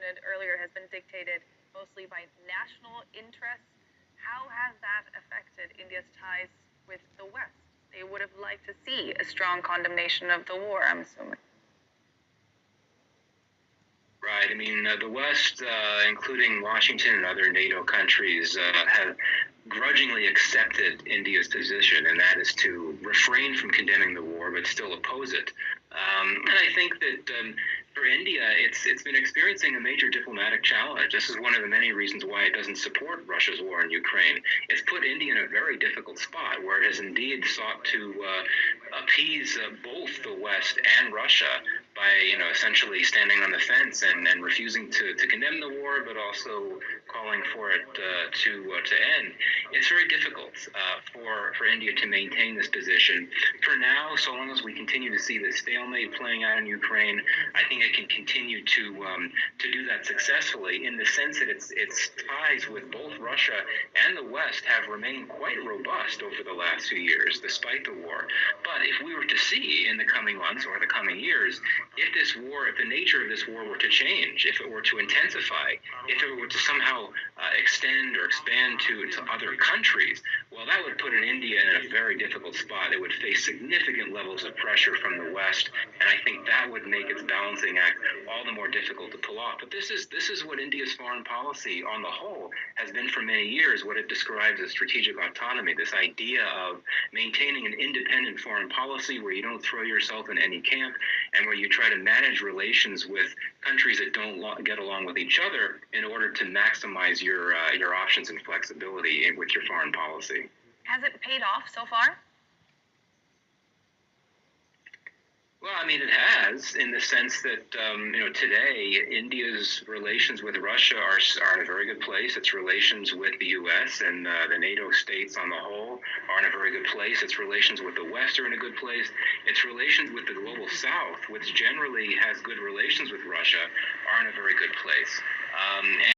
mentioned earlier, has been dictated mostly by national interests. How has that affected India's ties with the West? They would have liked to see a strong condemnation of the war, I'm assuming. Right. I mean, the West, including Washington and other NATO countries, have grudgingly accepted India's position, and that is to refrain from condemning the war but still oppose it. And I think that for India, it's been experiencing a major diplomatic challenge. This is one of the many reasons why it doesn't support Russia's war in Ukraine. It's put India in a very difficult spot where it has indeed sought to appease both the West and Russia by essentially standing on the fence and refusing to condemn the war, but also calling for it to end. It's very difficult for India to maintain this position. For now, so long as we continue to see this stalemate playing out in Ukraine, I think it can continue to do that successfully, in the sense that its ties with both Russia and the West have remained quite robust over the last few years, despite the war. But if we were to see in the coming months or the coming years, if the nature of this war were to change, if it were to intensify, if it were to somehow extend or expand to other countries, well, that would put India in a very difficult spot. It would face significant levels of pressure from the West, and I think that would make its balancing act all the more difficult to pull off. But this is what India's foreign policy on the whole has been for many years, what it describes as strategic autonomy, this idea of maintaining an independent foreign policy where you don't throw yourself in any camp and where you try to manage relations with countries that don't get along with each other in order to maximize your options and flexibility with your foreign policy. Has it paid off so far? Well, I mean, it has, in the sense that, today, India's relations with Russia are in a very good place. Its relations with the U.S. and the NATO states on the whole are in a very good place. Its relations with the West are in a good place. Its relations with the global South, which generally has good relations with Russia, are in a very good place.